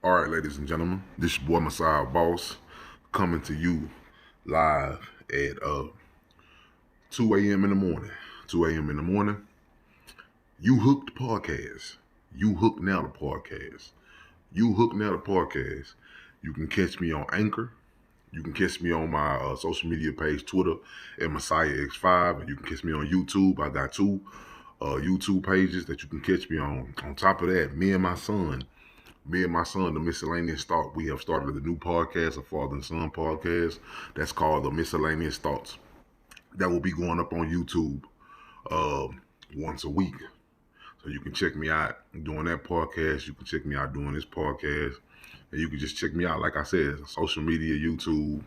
All right, ladies and gentlemen, this your boy Messiah Boss coming to you live at 2 a.m. in the morning. 2 a.m. in the morning. You Hooked Podcast. You Hooked Now the Podcast. You Hooked Now the Podcast. You can catch me on Anchor. You can catch me on my social media page, Twitter, at MessiahX5. And you can catch me on YouTube. I got two YouTube pages that you can catch me on. On top of that, me and my son, the Miscellaneous Thought, we have started a new podcast, a father and son podcast. That's called the Miscellaneous Thoughts. That will be going up on YouTube uh, once a week. So you can check me out doing that podcast. You can check me out doing this podcast. And you can just check me out, like I said, social media, YouTube.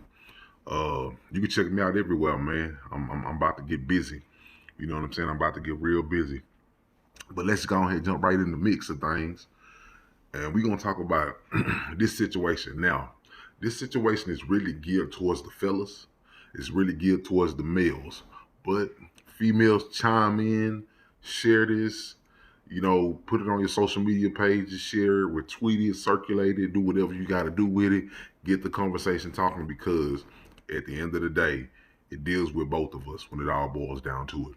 You can check me out everywhere, man. I'm about to get busy. You know what I'm saying? I'm about to get real busy. But let's go ahead and jump right in the mix of things. And we're going to talk about this situation. Now, this situation is really geared towards the fellas. It's really geared towards the males. But females chime in, share this, put it on your social media pages, share it, retweet it, circulate it, do whatever you got to do with it. Get the conversation talking because at the end of the day, it deals with both of us when it all boils down to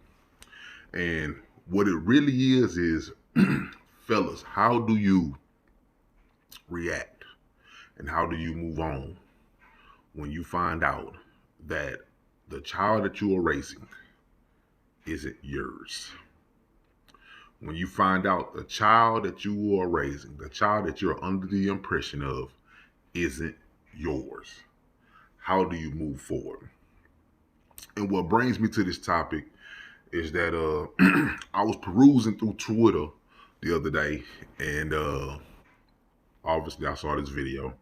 it. And what it really is, fellas, how do you react and how do you move on when you find out that the child that you are raising isn't yours? When you find out the child that you are raising, the child that you're under the impression of isn't yours, how do you move forward? And what brings me to this topic is that I was perusing through Twitter the other day, and obviously I saw this video.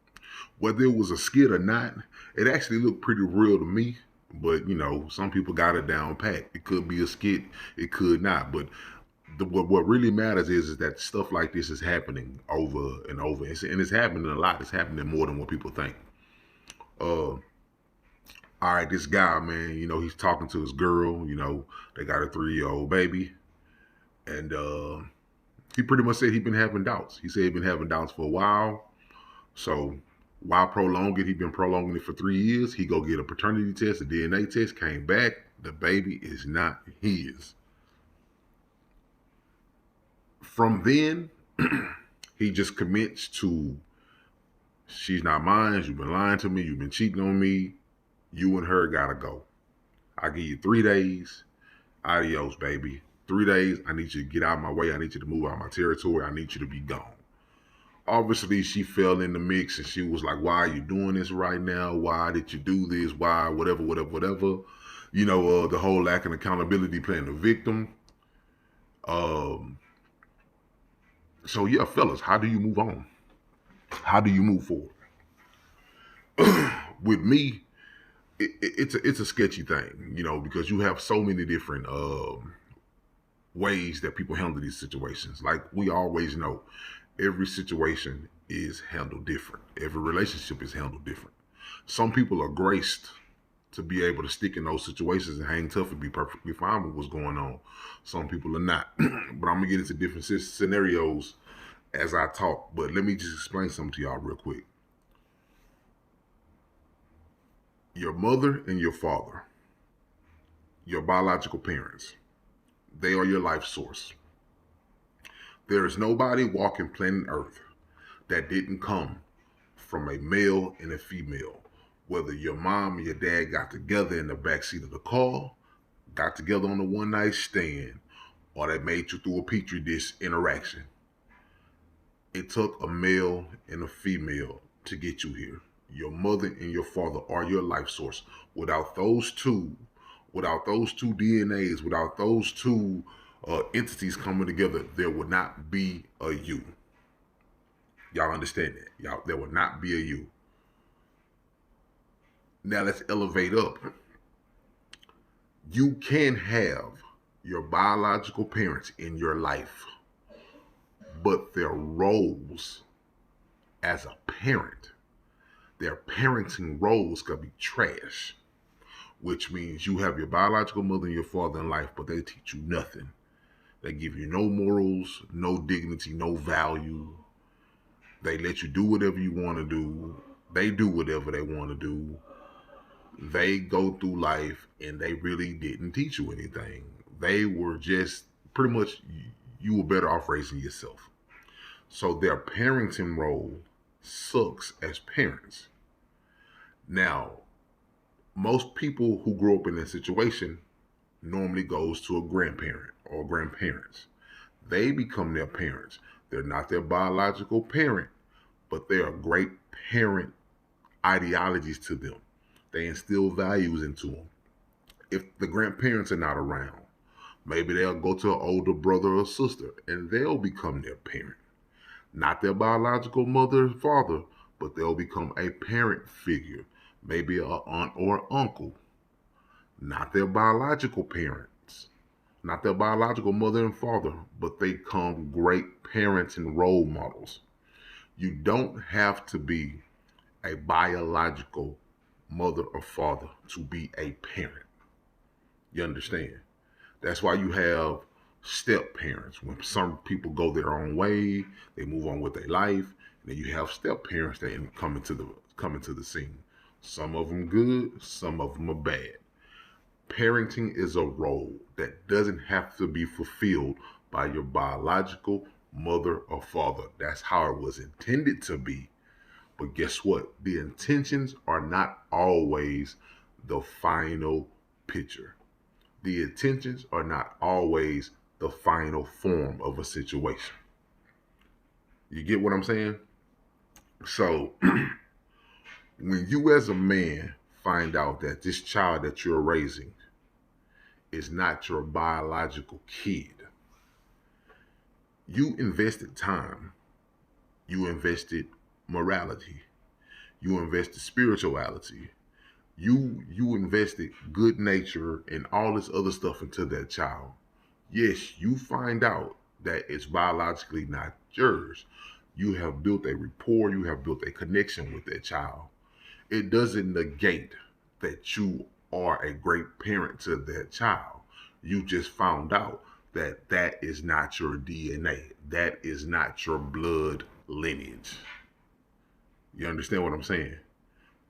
Whether it was a skit or not, it actually looked pretty real to me. But some people got it down pat. It could be a skit, it could not. But what really matters is that stuff like this is happening over and over, and it's happening a lot. It's happening more than what people think. All right, this guy, man, he's talking to his girl. They got a 3-year-old baby, and he pretty much said he'd been having doubts. He said he'd been having doubts for a while. So why prolong it? He'd been prolonging it for 3 years. He go get a paternity test, a DNA test, came back. The baby is not his. From then, he just commits to, she's not mine. You've been lying to me. You've been cheating on me. You and her gotta go. I give you 3 days. Adios, baby. 3 days. I need you to get out of my way. I need you to move out of my territory. I need you to be gone. Obviously, she fell in the mix and she was like, why are you doing this right now? Why did you do this? Why? Whatever. The whole lack of accountability, playing the victim. So yeah, fellas, how do you move on? How do you move forward? With me, it's a sketchy thing, because you have so many different ways that people handle these situations. Like we always know, every situation is handled different. Every relationship is handled different. Some people are graced to be able to stick in those situations and hang tough and be perfectly fine with what's going on. Some people are not. But I'm going to get into different scenarios as I talk. But let me just explain something to y'all real quick. Your mother and your father, your biological parents, they are your life source. There is nobody walking planet Earth that didn't come from a male and a female. Whether your mom and your dad got together in the backseat of the car, got together on a one-night stand, or they made you through a petri dish interaction. It took a male and a female to get you here. Your mother and your father are your life source. Without those two DNAs, without those two entities coming together, there would not be a you. Y'all understand that? There would not be a you. Now let's elevate up. You can have your biological parents in your life, but their roles as a parent, their parenting roles could be trash, which means you have your biological mother and your father in life, but they teach you nothing. They give you no morals, no dignity, no value. They let you do whatever you want to do. They do whatever they want to do. They go through life and they really didn't teach you anything. They were just pretty much, you were better off raising yourself. So their parenting role sucks as parents. Now, most people who grow up in this situation normally goes to a grandparent or grandparents. They become their parents. They're not their biological parent, but they are great parent ideologies to them. They instill values into them. If the grandparents are not around, maybe they'll go to an older brother or sister and they'll become their parent. Not their biological mother and father, but they'll become a parent figure, maybe an aunt or uncle. Not their biological parents, not their biological mother and father, but they become great parents and role models. You don't have to be a biological mother or father to be a parent. You understand? That's why you have step parents. When some people go their own way, they move on with their life, and then you have step parents that come into the scene. Some of them good, some of them are bad. Parenting is a role that doesn't have to be fulfilled by your biological mother or father. That's how it was intended to be. But guess what? The intentions are not always the final picture. The intentions are not always the final form of a situation. You get what I'm saying? So, when you as a man find out that this child that you're raising is not your biological kid, you invested time, you invested morality, you invested spirituality, you invested good nature and all this other stuff into that child. Yes, you find out that it's biologically not yours. You have built a rapport, you have built a connection with that child. It doesn't negate that you are a great parent to that child. You just found out that that is not your DNA. That is not your blood lineage. You understand what I'm saying?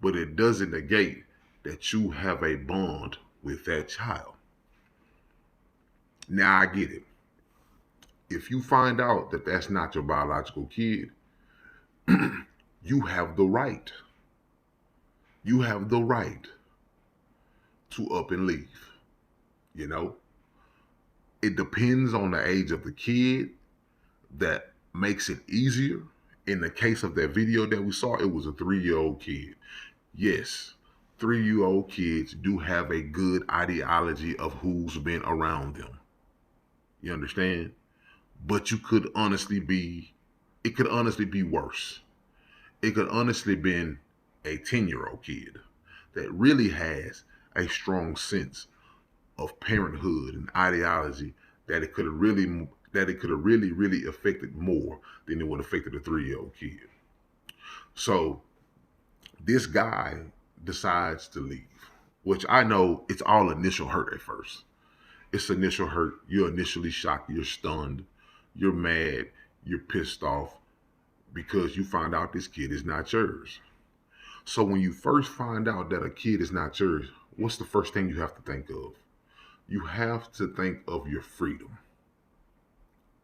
But it doesn't negate that you have a bond with that child. Now I get it. If you find out that that's not your biological kid, you have the right. You have the right to up and leave. You know, it depends on the age of the kid that makes it easier. In the case of that video that we saw, it was a 3-year-old kid. Yes, 3-year-old kids do have a good ideology of who's been around them. You understand? But it could honestly be worse. It could honestly been a 10-year-old kid that really has a strong sense of parenthood and ideology that it could have really affected more than it would have affected a 3-year-old kid. So this guy decides to leave, which I know it's all initial hurt at first. It's initial hurt. You're initially shocked. You're stunned. You're mad. You're pissed off because you find out this kid is not yours. So when you first find out that a kid is not yours, what's the first thing you have to think of? You have to think of your freedom.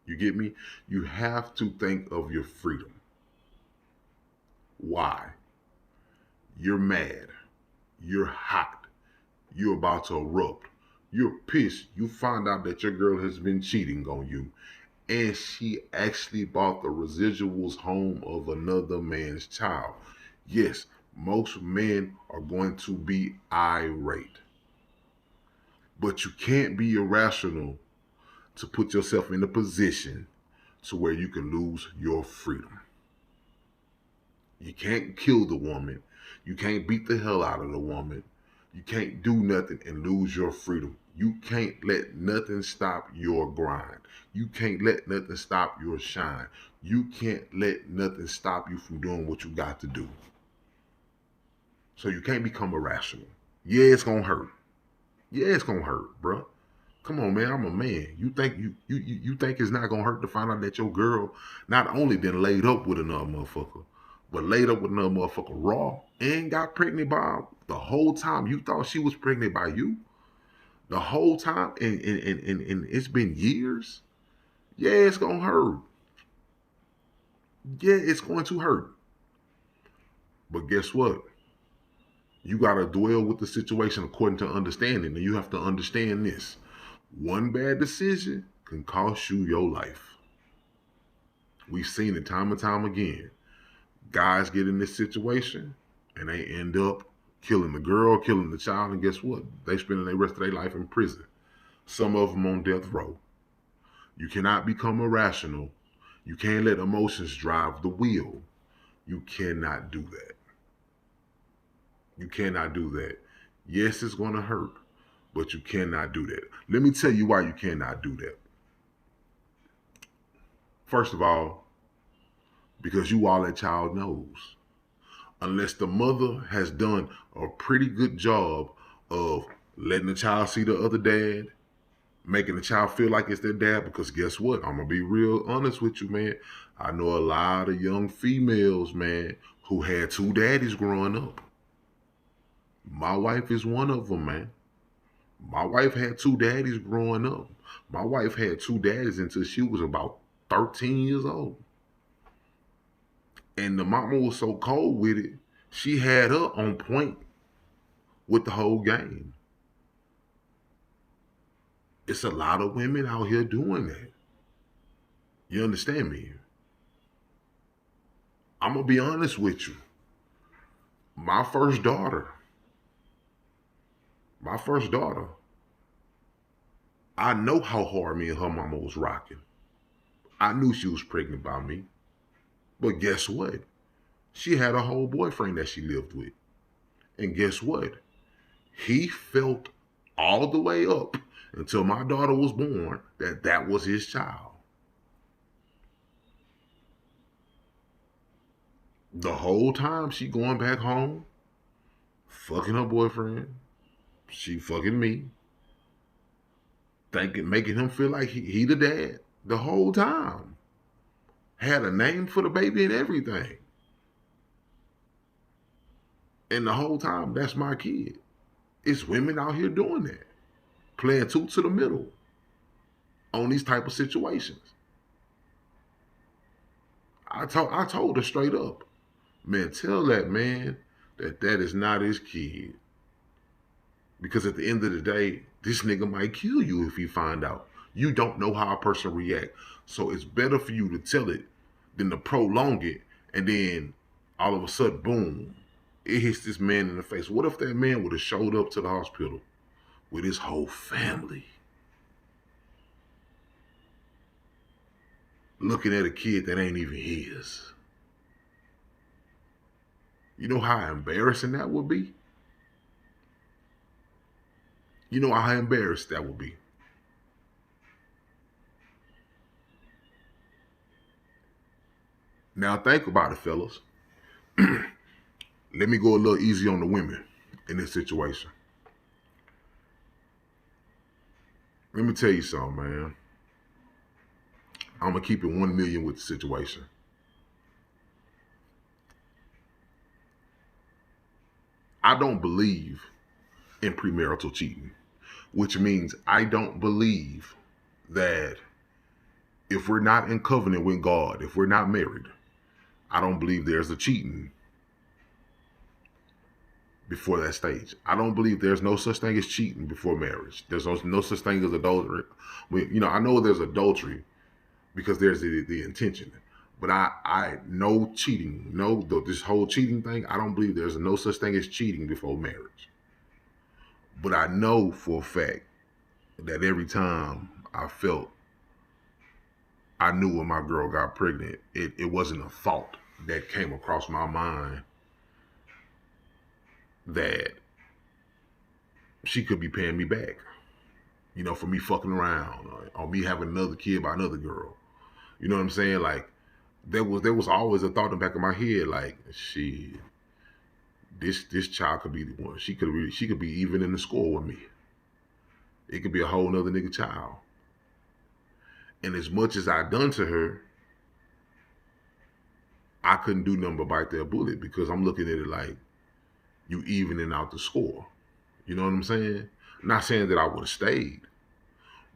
You get me? You have to think of your freedom. Why? You're mad. You're hot. You're about to erupt. You're pissed. You find out that your girl has been cheating on you. And she actually bought the residuals home of another man's child. Yes, most men are going to be irate. But you can't be irrational to put yourself in a position to where you can lose your freedom. You can't kill the woman. You can't beat the hell out of the woman. You can't do nothing and lose your freedom. You can't let nothing stop your grind. You can't let nothing stop your shine. You can't let nothing stop you from doing what you got to do. So you can't become irrational. Yeah, it's going to hurt. Yeah, it's going to hurt, bro. Come on, man. I'm a man. You think it's not gonna hurt to find out that your girl not only been laid up with another motherfucker, but laid up with another motherfucker raw and got pregnant by him the whole time you thought she was pregnant by you? The whole time, and it's been years. Yeah, it's gonna hurt. Yeah, it's going to hurt. But guess what? You gotta dwell with the situation according to understanding, and you have to understand this. One bad decision can cost you your life. We've seen it time and time again. Guys get in this situation and they end up killing the girl, killing the child, and guess what? They spending the rest of their life in prison. Some of them on death row. You cannot become irrational. You can't let emotions drive the wheel. You cannot do that. You cannot do that. Yes, it's going to hurt, but you cannot do that. Let me tell you why you cannot do that. First of all, because you all that child knows. Unless the mother has done a pretty good job of letting the child see the other dad, making the child feel like it's their dad, because guess what? I'm going to be real honest with you, man. I know a lot of young females, man, who had two daddies growing up. My wife is one of them, man. My wife had two daddies growing up. My wife had two daddies until she was about 13 years old. And the mama was so cold with it, she had her on point with the whole game. It's a lot of women out here doing that. You understand me? I'm going to be honest with you. My first daughter, I know how hard me and her mama was rocking. I knew she was pregnant by me. But guess what? She had a whole boyfriend that she lived with. And guess what? He felt all the way up until my daughter was born that was his child. The whole time she going back home, fucking her boyfriend, she fucking me, making him feel like he the dad the whole time. Had a name for the baby and everything. And the whole time, that's my kid. It's women out here doing that. Playing two to the middle on these type of situations. I told her straight up, man, tell that man that is not his kid. Because at the end of the day, this nigga might kill you if he find out. You don't know how a person react. So it's better for you to tell it than to prolong it, and then all of a sudden, boom, it hits this man in the face. What if that man would have showed up to the hospital with his whole family, looking at a kid that ain't even his? You know how embarrassing that would be? You know how embarrassed that would be. Now think about it, fellas. Let me go a little easy on the women in this situation. Let me tell you something, man. I'm going to keep it 1 million with the situation. I don't believe in premarital cheating, which means I don't believe that if we're not in covenant with God, if we're not married, I don't believe there's a cheating before that stage. I don't believe there's no such thing as cheating before marriage. There's no such thing as adultery. I know there's adultery because there's the intention. But I no cheating, this whole cheating thing, I don't believe there's no such thing as cheating before marriage. But I know for a fact that every time I knew when my girl got pregnant, it wasn't a thought that came across my mind that she could be paying me back, for me fucking around or me having another kid by another girl. You know what I'm saying? Like, there was always a thought in the back of my head, like, this child could be the one. She could be even in the score with me. It could be a whole nother nigga child. And as much as I done to her, I couldn't do nothing but bite that bullet because I'm looking at it like you evening out the score. You know what I'm saying? Not saying that I would have stayed,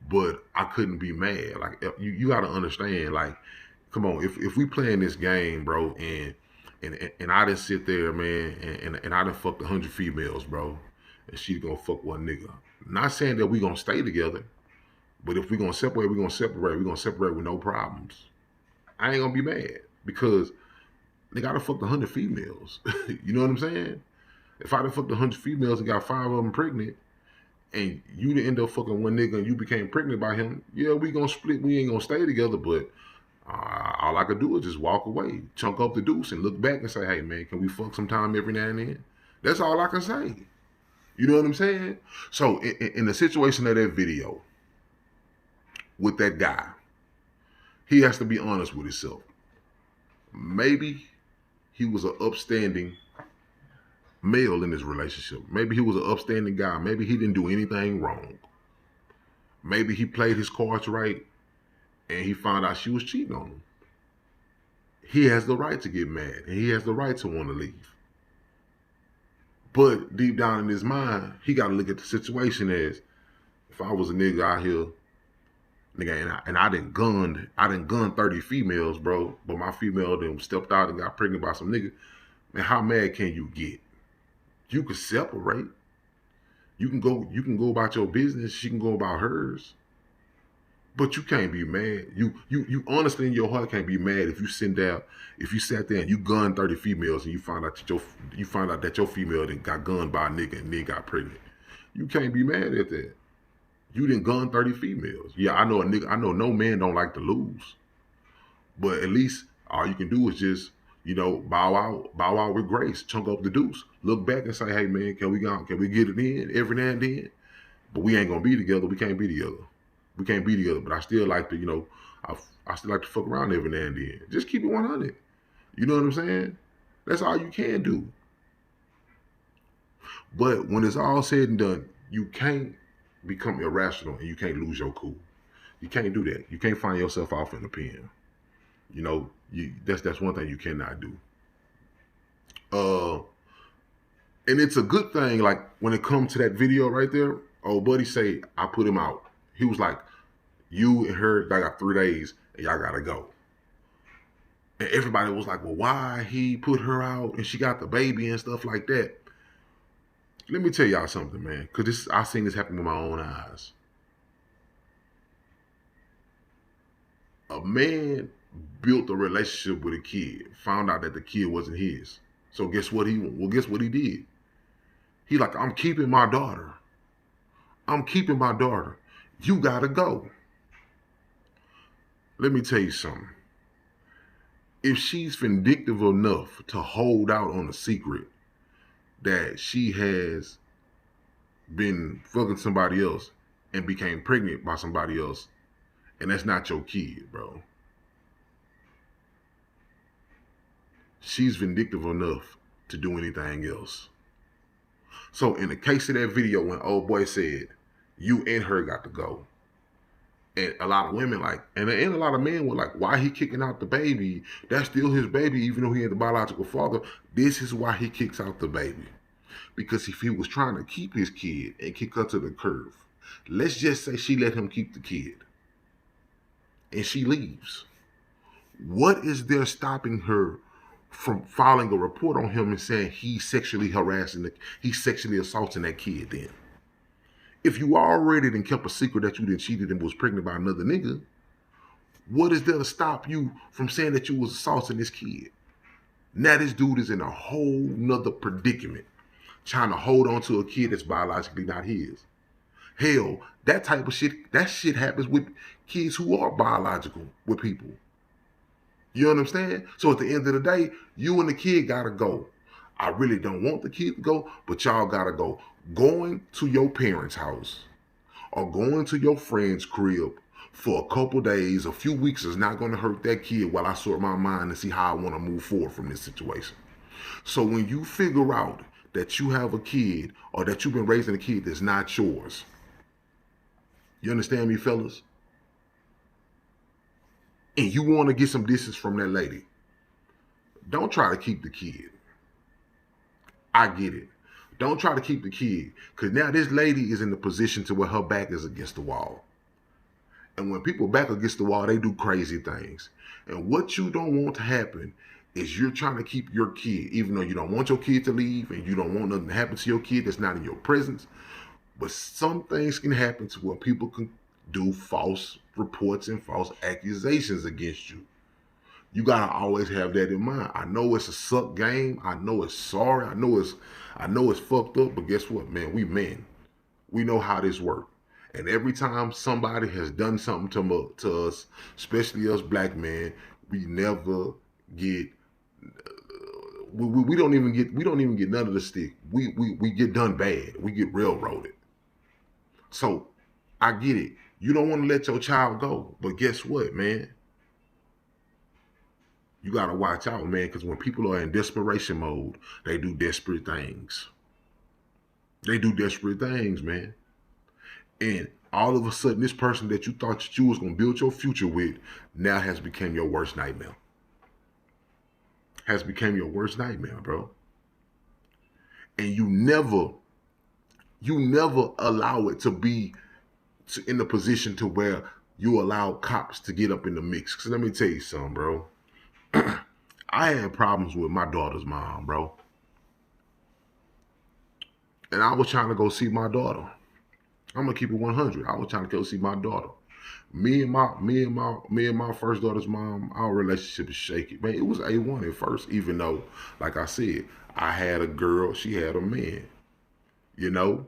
but I couldn't be mad. Like you got to understand. Like, come on, if we playing this game, bro, and I didn't sit there, man, and I done fucked 100 females, bro, and she gonna fuck one nigga. Not saying that we gonna stay together, but if we gonna separate, we gonna separate. We gonna separate with no problems. I ain't gonna be mad because they gotta fuck 100 females. You know what I'm saying? If I done fucked 100 females and got 5 of them pregnant, and you didn't end up fucking one nigga and you became pregnant by him, yeah, we gonna split. We ain't gonna stay together, but all I could do is just walk away, chunk up the deuce, and look back and say, hey, man, can we fuck sometime every now and then? That's all I can say. You know what I'm saying? So in the situation of that video with that guy, he has to be honest with himself. Maybe he was an upstanding male in his relationship. Maybe he was an upstanding guy. Maybe he didn't do anything wrong. Maybe he played his cards right and he found out she was cheating on him. He has the right to get mad and he has the right to want to leave. But deep down in his mind, he got to look at the situation as, if I was a nigga out here, nigga, and I didn't gun 30 females, bro, but my female then stepped out and got pregnant by some nigga, man, how mad can you get? You can separate. You can go about your business, she can go about hers. But you can't be mad. You honestly in your heart can't be mad if you sat there and you gunned 30 females and you find out that your female then got gunned by a nigga and then got pregnant. You can't be mad at that. You didn't gun 30 females. Yeah, I know no man don't like to lose. But at least all you can do is just, bow out with grace, chunk up the deuce. Look back and say, hey man, can we get it in every now and then? But we ain't gonna be together. We can't be together. We can't be together, but I still like to, I still like to fuck around every now and then. Just keep it 100. You know what I'm saying? That's all you can do. But when it's all said and done, you can't become irrational and you can't lose your cool. You can't do that. You can't find yourself off in the pen. That's one thing you cannot do. And it's a good thing, like when it comes to that video right there, old buddy say, I put him out. He was like, you and her, I got 3 days and y'all gotta go. And everybody was like, well, why he put her out and she got the baby and stuff like that. Let me tell y'all something, man, because I seen this happen with my own eyes. A man built a relationship with a kid, found out that the kid wasn't his. So guess what he did? He like, I'm keeping my daughter. You gotta go. Let me tell you something. If she's vindictive enough to hold out on a secret that she has been fucking somebody else and became pregnant by somebody else, and that's not your kid, bro. She's vindictive enough to do anything else. So in the case of that video, when old boy said, you and her got to go, and a lot of women and a lot of men were like, why he kicking out the baby? That's still his baby, even though he ain't the biological father. This is why he kicks out the baby. Because if he was trying to keep his kid and kick her to the curb, let's just say she let him keep the kid and she leaves. What is there stopping her from filing a report on him and saying he's sexually assaulting that kid then? If you already done kept a secret that you done cheated and was pregnant by another nigga, what is there to stop you from saying that you was assaulting this kid? Now this dude is in a whole nother predicament, trying to hold on to a kid that's biologically not his. Hell, that type of shit, that shit happens with kids who are biological with people. You understand? So at the end of the day, you and the kid gotta go. I really don't want the kid to go, but y'all gotta go. Going to your parents' house or going to your friend's crib for a couple days, a few weeks is not going to hurt that kid while I sort my mind and see how I want to move forward from this situation. So when you figure out that you have a kid or that you've been raising a kid that's not yours, You understand me, fellas? And you want to get some distance from that lady. Don't try to keep the kid. I get it. Don't try to keep the kid. Because now this lady is in the position to where her back is against the wall. And when people back against the wall, they do crazy things. And what you don't want to happen is you're trying to keep your kid, even though you don't want your kid to leave and you don't want nothing to happen to your kid that's not in your presence. But some things can happen to where people can do false reports and false accusations against you. You gotta always have that in mind. I know it's a suck game. I know it's sorry. I know it's fucked up. But guess what, man? We men. We know how this works. And every time somebody has done something to us, especially us black men, we never get. We don't even get none of the stick. We get done bad. We get railroaded. So I get it. You don't want to let your child go, but guess what, man? You gotta watch out, man, because when people are in desperation mode, they do desperate things. They do desperate things, man. And all of a sudden, this person that you thought that you was gonna build your future with now has become your worst nightmare. Has become your worst nightmare, bro. And you never allow it to be in the position to where you allow cops to get up in the mix. Because let me tell you something, bro. I had problems with my daughter's mom, bro. And I was trying to go see my daughter. I'm gonna keep it 100. I was trying to go see my daughter. Me and my first daughter's mom, our relationship is shaky. Man, it was A1 at first, even though, like I said, I had a girl, she had a man. You know?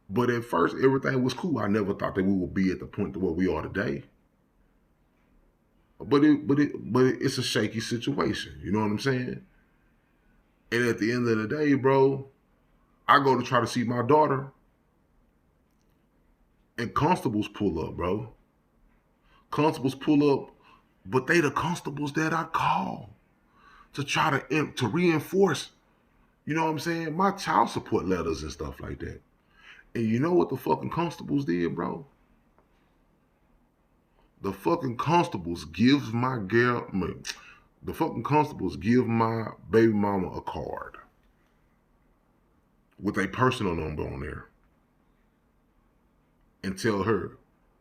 But at first everything was cool. I never thought that we would be at the point to where we are today. But it's a shaky situation. You know what I'm saying? And at the end of the day, bro, I go to try to see my daughter, and constables pull up, bro. Constables pull up, but they the constables that I call to try to reinforce, you know what I'm saying, my child support letters and stuff like that. And you know what the fucking constables did, bro? The fucking constables gives my girl, the fucking constables give my baby mama a card with a personal number on there and tell her,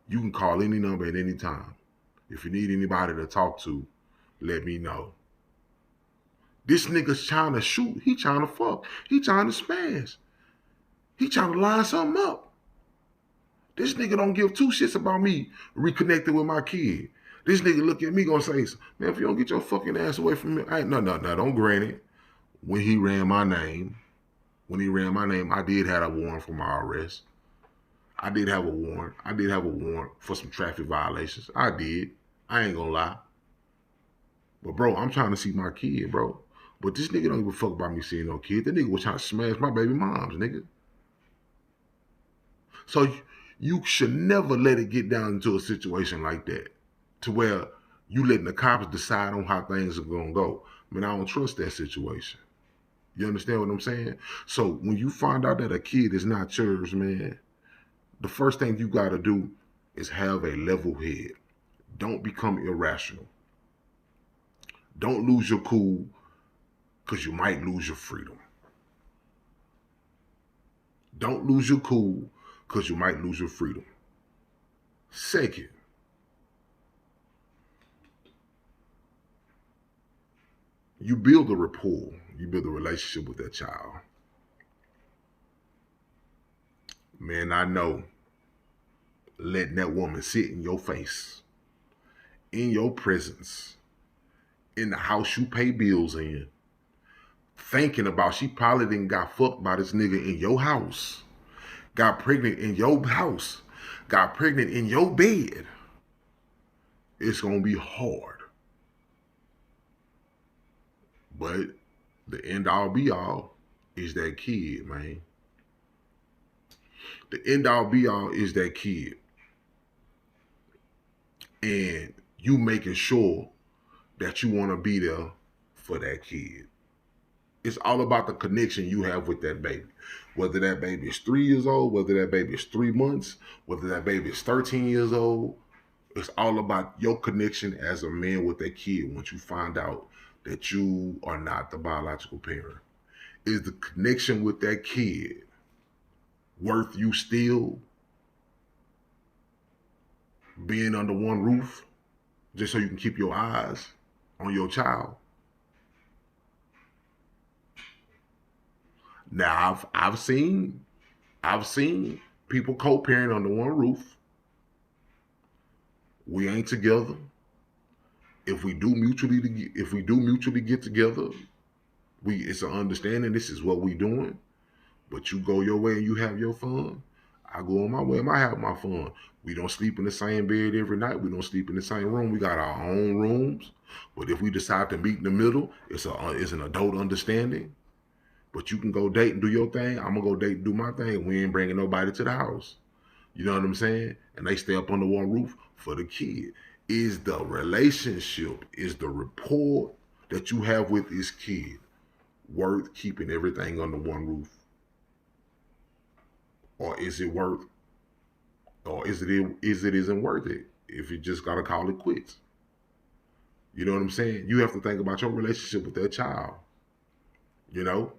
you can call any number at any time. If you need anybody to talk to, let me know. This nigga's trying to shoot. He trying to fuck. He trying to spaz. He trying to line something up. This nigga don't give two shits about me reconnecting with my kid. This nigga look at me gonna say, man, if you don't get your fucking ass away from me, no, don't grant it. When he ran my name, I did have a warrant for my arrest. I did have a warrant for some traffic violations. I did. I ain't gonna lie. But bro, I'm trying to see my kid, bro. But this nigga don't give a fuck about me seeing no kid. That nigga was trying to smash my baby moms, nigga. So you should never let it get down into a situation like that, to where you letting the cops decide on how things are gonna go. I mean, I don't trust that situation. You understand what I'm saying? So when you find out that a kid is not yours, man, the first thing you gotta do is have a level head. Don't become irrational. Don't lose your cool, because you might lose your freedom. Don't lose your cool, because you might lose your freedom. Second, you build a rapport. You build a relationship with that child. Man, I know letting that woman sit in your face, in your presence, in the house you pay bills in, thinking about she probably didn't got fucked by this nigga in your house, got pregnant in your house, got pregnant in your bed. It's gonna be hard. But the end all be all is that kid, man. The end all be all is that kid. And you making sure that you want to be there for that kid. It's all about the connection you have with that baby. Whether that baby is 3 years old, whether that baby is 3 months, whether that baby is 13 years old, it's all about your connection as a man with that kid once you find out that you are not the biological parent. Is the connection with that kid worth you still being under one roof just so you can keep your eyes on your child? Now I've seen people co-parent under one roof. We ain't together. If we do mutually get together, it's an understanding. This is what we doing. But you go your way and you have your fun. I go on my way and I have my fun. We don't sleep in the same bed every night. We don't sleep in the same room. We got our own rooms. But if we decide to meet in the middle, it's an adult understanding. But you can go date and do your thing. I'm gonna go date and do my thing. We ain't bringing nobody to the house. You know what I'm saying? And they stay up under one roof for the kid. Is the relationship, is the rapport that you have with this kid worth keeping everything under one roof? Or is it worth, or is it isn't worth it if you just gotta call it quits? You know what I'm saying? You have to think about your relationship with that child. You know?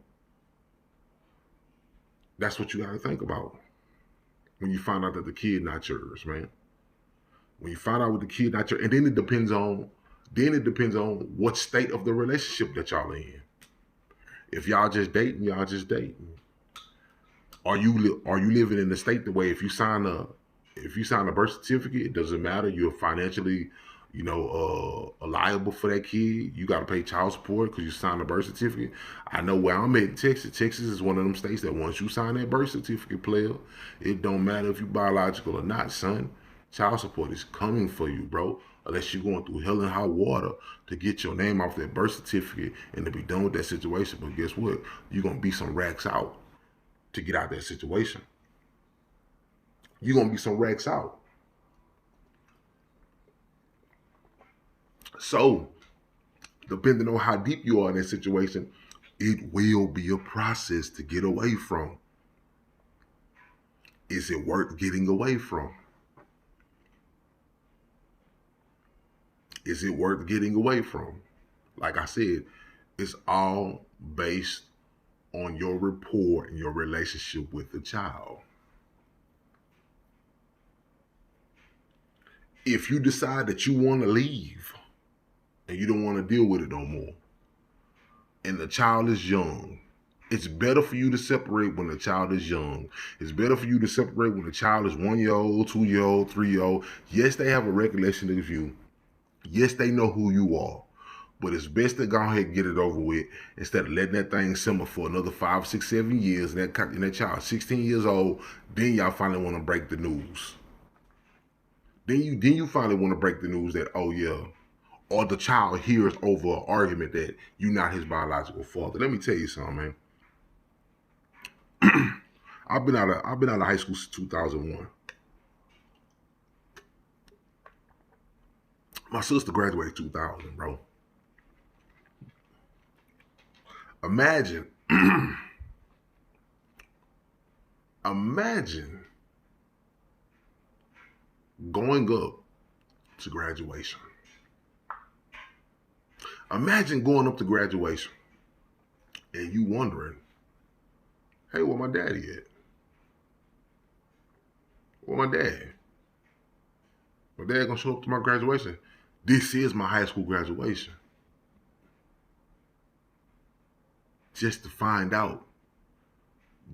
That's what you gotta think about when you find out that the kid not yours, man. When you find out with the kid not yours, and then it depends on what state of the relationship that y'all are in. If y'all just dating, y'all just dating. Are you living in the state the way if you sign a birth certificate, it doesn't matter. You're financially, liable for that kid. You got to pay child support because you signed a birth certificate. I know where I'm at in Texas. Texas is one of them states that once you sign that birth certificate, player, it don't matter if you biological or not, son. Child support is coming for you, bro. Unless you're going through hell and high water to get your name off that birth certificate and to be done with that situation. But guess what? You're going to be some racks out to get out of that situation. You're going to be some racks out. So, depending on how deep you are in that situation, it will be a process to get away from. Is it worth getting away from? Is it worth getting away from? Like I said, it's all based on your rapport and your relationship with the child. If you decide that you want to leave and you don't want to deal with it no more, and the child is young, it's better for you to separate when the child is young. It's better for you to separate when the child is 1 year old, 2 year old, 3 year old. Yes, they have a recollection of you. Yes, they know who you are. But it's best to go ahead and get it over with instead of letting that thing simmer for another 5, 6, 7 years. And that child, 16 years old, then y'all finally want to break the news. Then you finally want to break the news that, oh yeah, or the child hears over an argument that you're not his biological father. Let me tell you something, man. I've been out of high school since 2001. My sister graduated 2000, bro. Imagine going up to graduation. Imagine going up to graduation and you wondering, hey, where my daddy at? Where my dad? My dad gonna show up to my graduation. This is my high school graduation. Just to find out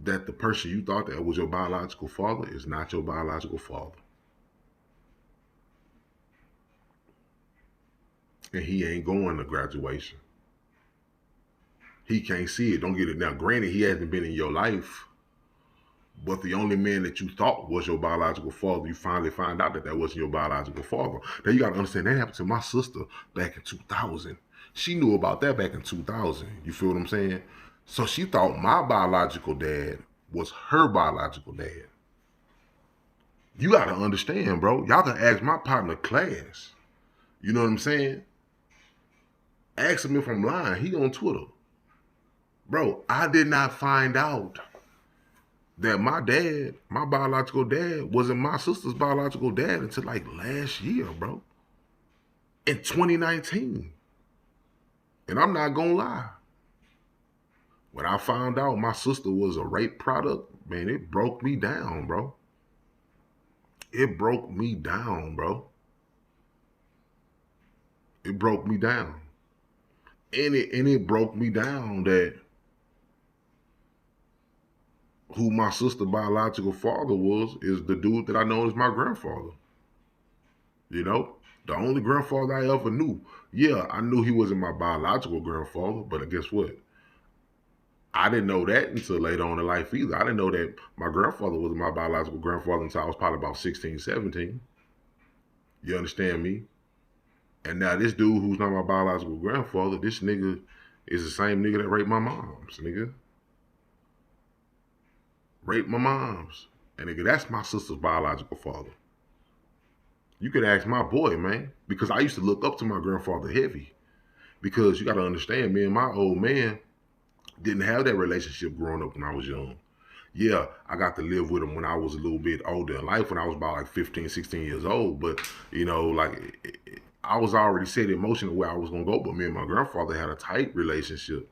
that the person you thought that was your biological father is not your biological father. And he ain't going to graduation. He can't see it. Don't get it. Now, granted, he hasn't been in your life, but the only man that you thought was your biological father, you finally find out that that wasn't your biological father. Now, you got to understand, that happened to my sister back in 2000. She knew about that back in 2000. You feel what I'm saying? So she thought my biological dad was her biological dad. You got to understand, bro. Y'all can ask my partner class. You know what I'm saying? Ask him if I'm lying. He on Twitter. Bro, I did not find out that my dad, my biological dad, wasn't my sister's biological dad until like last year, bro. In 2019. And I'm not gonna lie. When I found out my sister was a rape product, man, it broke me down, bro. It broke me down, bro. It broke me down. And it broke me down that who my sister biological father was is the dude that I know as my grandfather. You know? The only grandfather I ever knew. Yeah, I knew he wasn't my biological grandfather, but guess what? I didn't know that until later on in life either. I didn't know that my grandfather was my biological grandfather until I was probably about 16, 17. You understand me? And now this dude who's not my biological grandfather, this nigga is the same nigga that raped my moms, nigga. Raped my moms. And nigga, that's my sister's biological father. You could ask my boy, man, because I used to look up to my grandfather heavy. Because you got to understand, me and my old man didn't have that relationship growing up when I was young. Yeah, I got to live with him when I was a little bit older in life, when I was about like 15, 16 years old. But, you know, like, I was already set in motion of where I was going to go. But me and my grandfather had a tight relationship.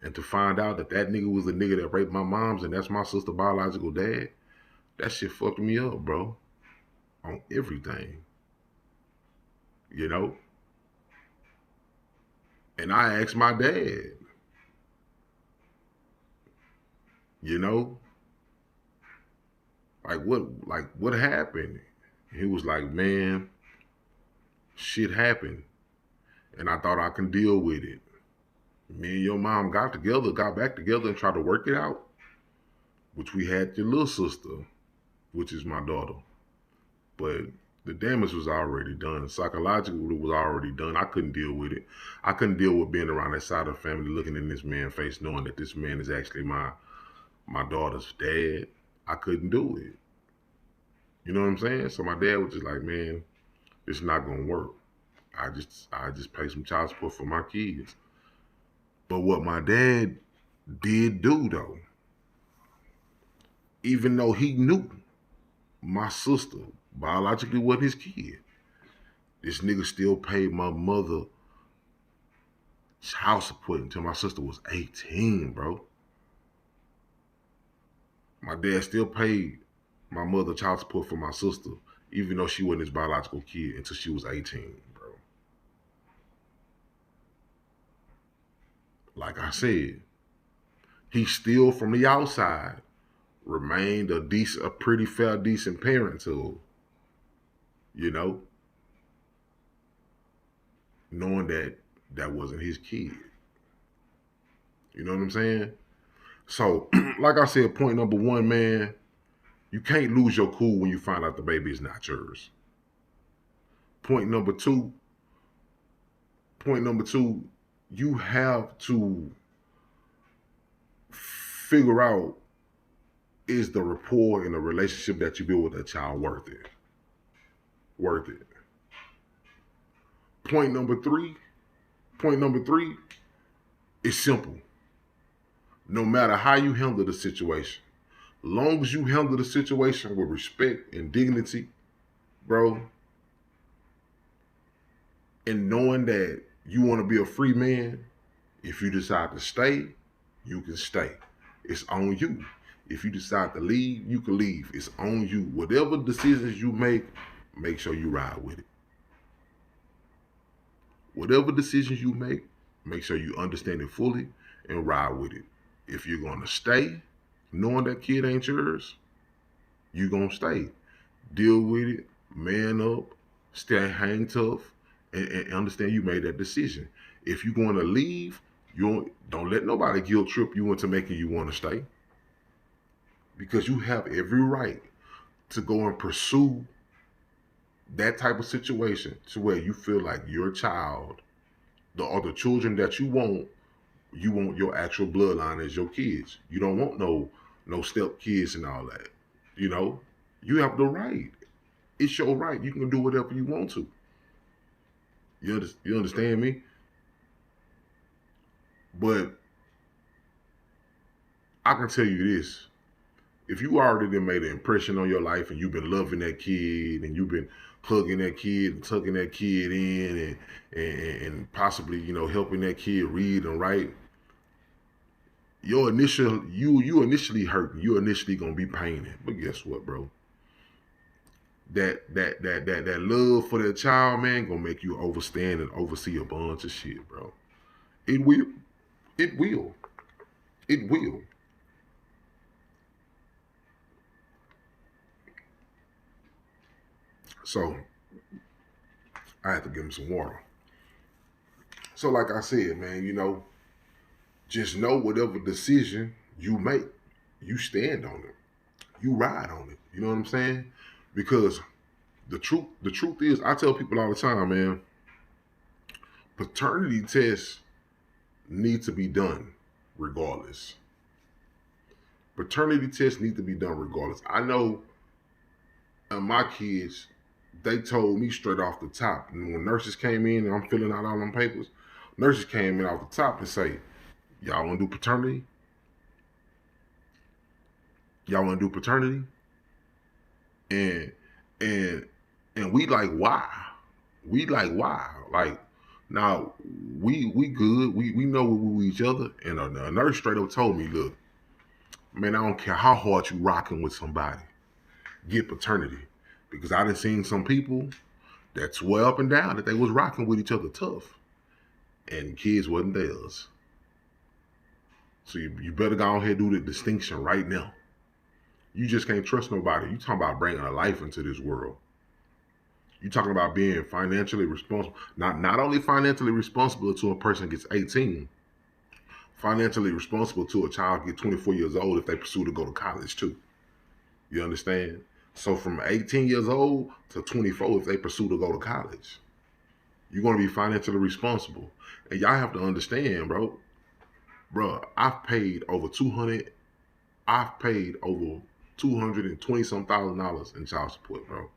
And to find out that that nigga was the nigga that raped my moms and that's my sister biological dad, that shit fucked me up, bro. On everything. You know? And I asked my dad, you know, what happened? He was like, man, shit happened. And I thought I can deal with it. Me and your mom got back together and tried to work it out. Which we had your little sister, which is my daughter. But the damage was already done. Psychologically, it was already done. I couldn't deal with it. I couldn't deal with being around that side of the family, looking in this man's face, knowing that this man is actually my daughter's dad. I couldn't do it. You know what I'm saying? So my dad was just like, man, it's not gonna work. I just pay some child support for my kids. But what my dad did do though, even though he knew my sister biologically wasn't his kid, this nigga still paid my mother child support until my sister was 18, bro. My dad still paid my mother child support for my sister, even though she wasn't his biological kid until she was 18, bro. Like I said, he still from the outside remained a pretty fair, decent parent to her, you know, knowing that that wasn't his kid. You know what I'm saying? So, like I said, point number one, man, you can't lose your cool when you find out the baby is not yours. Point number two, point number two, you have to figure out, is the rapport in the relationship that you build with that child worth it? Worth it. Point number three, point number three is simple. No matter how you handle the situation, long as you handle the situation with respect and dignity, bro, and knowing that you want to be a free man, if you decide to stay, you can stay. It's on you. If you decide to leave, you can leave. It's on you. Whatever decisions you make sure you ride with it. Whatever decisions you make sure you understand it fully and ride with it. If you're going to stay, knowing that kid ain't yours, you going to stay. Deal with it, man up, hang tough, and understand you made that decision. If you're going to leave, you don't let nobody guilt trip you into making you want to stay. Because you have every right to go and pursue that type of situation to where you feel like your child, the other children that you want your actual bloodline as your kids. You don't want no step kids and all that. You know, you have the right. It's your right. You can do whatever you want to. You understand me? But I can tell you this. If you already done made an impression on your life and you've been loving that kid and you've been hugging that kid and tucking that kid in and possibly, helping that kid read and write, you initially hurt. You initially gonna be pained. But guess what, bro? That love for that child, man, gonna make you overstand and oversee a bunch of shit, bro. It will. It will. It will. So I had to give him some water. So like I said, man, just know whatever decision you make, you stand on it. You ride on it. You know what I'm saying? Because the truth is, I tell people all the time, man, paternity tests need to be done regardless. Paternity tests need to be done regardless. I know my kids, they told me straight off the top. And when nurses came in and I'm filling out all them papers, nurses came in off the top and say, y'all want to do paternity? Y'all want to do paternity? And and and we like, why? We like, why? Like, now we good. We know we with each other. And a nurse straight up told me, look, man, I don't care how hard you rocking with somebody, get paternity. Because I done seen some people that swear up and down that they was rocking with each other tough. And kids wasn't theirs. So you better go ahead and do the distinction right now. You just can't trust nobody. You talking about bringing a life into this world. You talking about being financially responsible. Not only financially responsible to a person gets 18, financially responsible to a child get 24 years old if they pursue to go to college too. You understand? So from 18 years old to 24 if they pursue to go to college. You're going to be financially responsible. And y'all have to understand, bro. Bro, I've paid over 220 some $1,000 in child support, bro.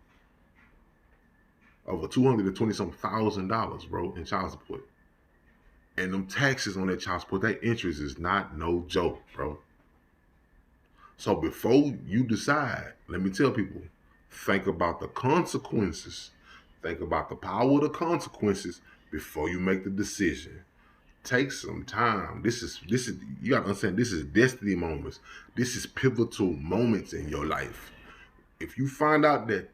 Over 220 some $1,000, bro, in child support. And them taxes on that child support, that interest is not no joke, bro. So before you decide, let me tell people, think about the consequences. Think about the power of the consequences before you make the decision. Take some time. This is you gotta understand, this is destiny moments. This is pivotal moments in your life. If you find out that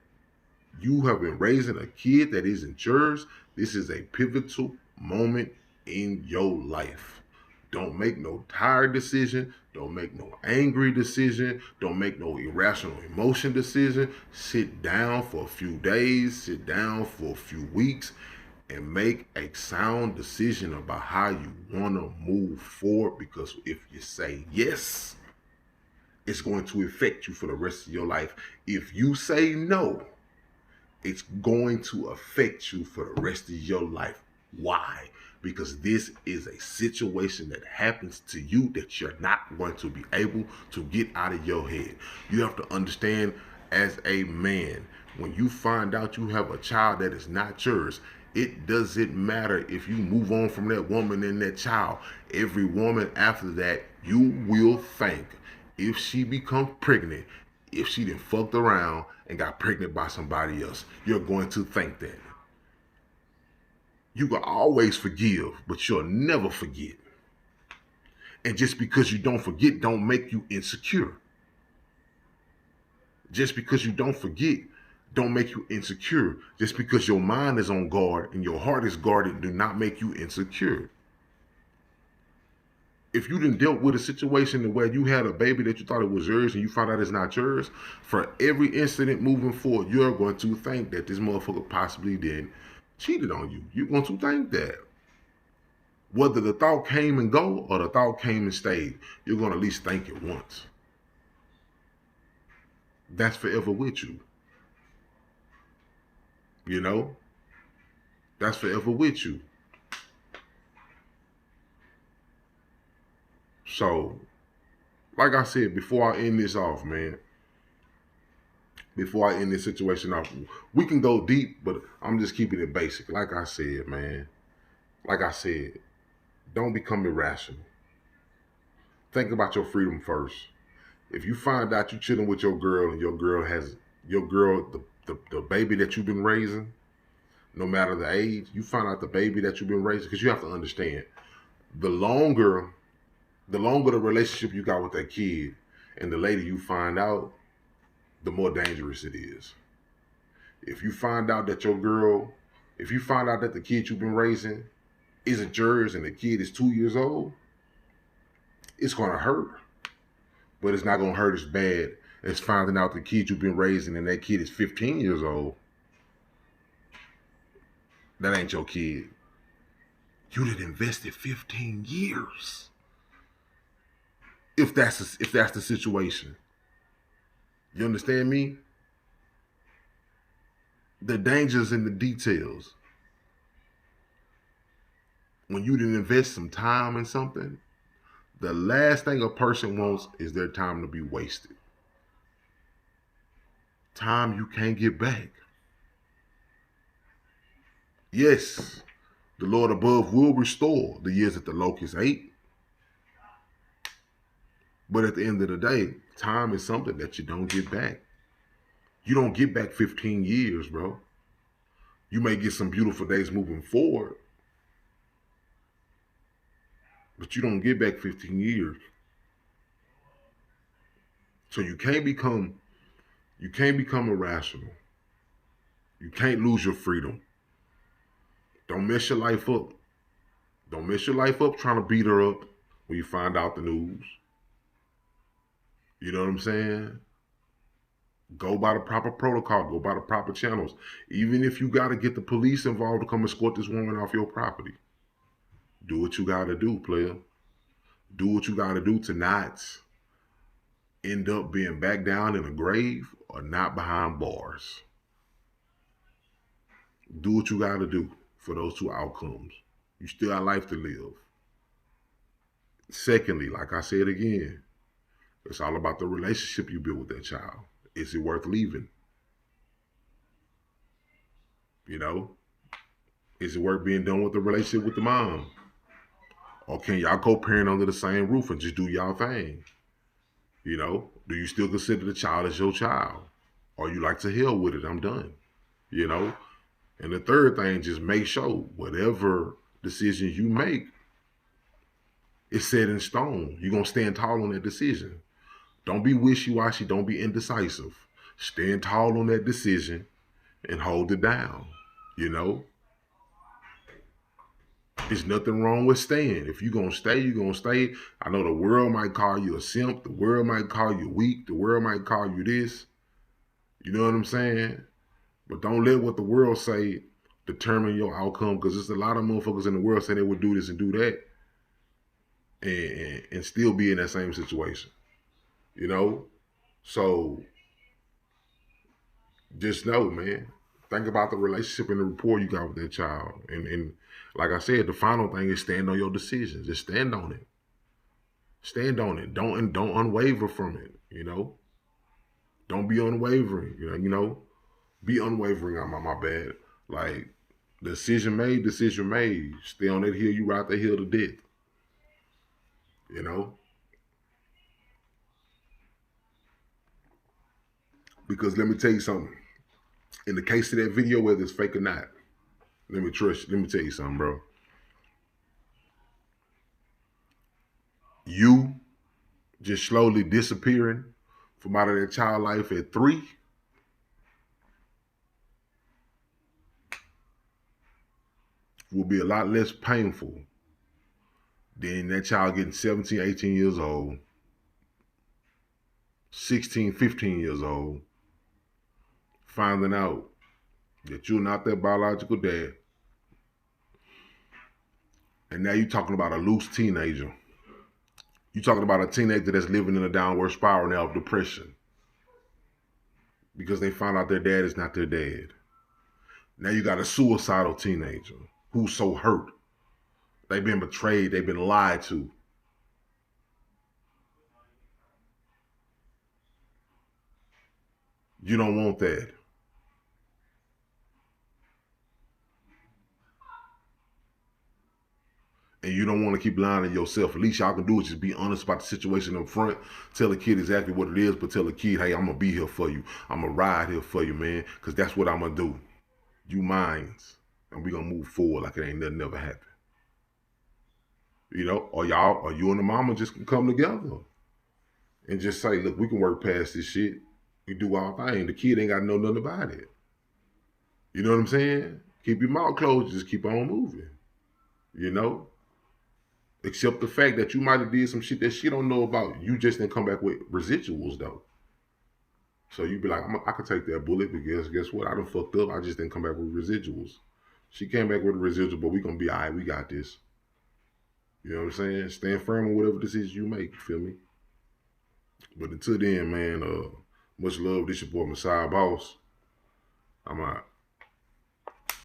you have been raising a kid that isn't yours, this is a pivotal moment in your life. Don't make no tired decision. Don't make no angry decision. Don't make no irrational emotion decision. Sit down for a few days. Sit down for a few weeks and make a sound decision about how you want to move forward. Because if you say yes, it's going to affect you for the rest of your life. If you say no, it's going to affect you for the rest of your life. Why? Because this is a situation that happens to you that you're not going to be able to get out of your head. You have to understand, as a man, when you find out you have a child that is not yours, it doesn't matter if you move on from that woman and that child. Every woman after that, you will think, if she becomes pregnant, if she done fucked around and got pregnant by somebody else, you're going to think that. You can always forgive, but you'll never forget. And just because you don't forget don't make you insecure. Just because you don't forget don't make you insecure. Just because your mind is on guard and your heart is guarded do not make you insecure. If you done dealt with a situation where you had a baby that you thought it was yours and you found out it's not yours, for every incident moving forward, you're going to think that this motherfucker possibly did cheated on you. You're going to think that. Whether the thought came and go or the thought came and stayed, you're going to at least think it once. That's forever with you. You know? That's forever with you. So, like I said, before I end this off, man, before I end this situation off, we can go deep, but I'm just keeping it basic. Like I said, man, like I said, don't become irrational. Think about your freedom first. If you find out you chilling with your girl and the baby that you've been raising, no matter the age, you find out the baby that you've been raising, because you have to understand, the longer the relationship you got with that kid and the later you find out, the more dangerous it is. If you find out that if you find out that the kid you've been raising isn't yours and the kid is 2 years old, it's gonna hurt. But it's not gonna hurt as bad as finding out the kid you've been raising and that kid is 15 years old. That ain't your kid. You done invested 15 years. If that's the situation. You understand me? The dangers in the details. When you didn't invest some time in something, the last thing a person wants is their time to be wasted. Time you can't get back. Yes, the Lord above will restore the years that the locusts ate. But at the end of the day, time is something that you don't get back. You don't get back 15 years, bro. You may get some beautiful days moving forward, but you don't get back 15 years. So you can't become irrational. You can't lose your freedom. Don't mess your life up. Don't mess your life up trying to beat her up when you find out the news. You know what I'm saying? Go by the proper protocol. Go by the proper channels. Even if you got to get the police involved to come escort this woman off your property. Do what you got to do, player. Do what you got to do to not end up being back down in a grave or not behind bars. Do what you got to do for those two outcomes. You still got life to live. Secondly, like I said again, it's all about the relationship you build with that child. Is it worth leaving? You know? Is it worth being done with the relationship with the mom? Or can y'all co-parent under the same roof and just do y'all thing? You know? Do you still consider the child as your child? Or you like to hell with it, I'm done. You know? And the third thing, just make sure whatever decisions you make is set in stone. You're going to stand tall on that decision. Don't be wishy-washy. Don't be indecisive. Stand tall on that decision and hold it down. You know? There's nothing wrong with staying. If you're going to stay, you're going to stay. I know the world might call you a simp. The world might call you weak. The world might call you this. You know what I'm saying? But don't let what the world say determine your outcome, because there's a lot of motherfuckers in the world say they would do this and do that and still be in that same situation. You know? So just know, man, think about the relationship and the rapport you got with that child. And like I said, the final thing is stand on your decisions. Just stand on it. Stand on it. Don't unwaver from it, you know? Don't be unwavering, you know? Be unwavering on my bad. Like, decision made. Stay on that hill, you ride that hill to death. You know? Because let me tell you something. In the case of that video, whether it's fake or not, let me tell you something, bro. You just slowly disappearing from out of that child life at 3 will be a lot less painful than that child getting 17, 18 years old, 16, 15 years old, finding out that you're not their biological dad. And now you're talking about a loose teenager. You're talking about a teenager that's living in a downward spiral now of depression because they found out their dad is not their dad. Now you got a suicidal teenager who's so hurt. They've been betrayed. They've been lied to. You don't want that. and you don't want to keep lying to yourself, at least y'all can do is just be honest about the situation up front. Tell the kid exactly what it is, but tell the kid, hey, I'm going to be here for you. I'm going to ride here for you, man, because that's what I'm going to do. You minds. And we going to move forward like it ain't nothing ever happened. You know, or y'all, or you and the mama just can come together and just say, look, we can work past this shit. We do our thing. The kid ain't got to know nothing about it. You know what I'm saying? Keep your mouth closed. Just keep on moving. You know? Except the fact that you might have did some shit that she don't know about. You just didn't come back with residuals, though. So you be like, I could take that bullet, but guess what? I done fucked up. I just didn't come back with residuals. She came back with a residual, but we going to be all right. We got this. You know what I'm saying? Stand firm on whatever decision you make. You feel me? But until then, man, much love. This your boy, Messiah Boss. I'm out.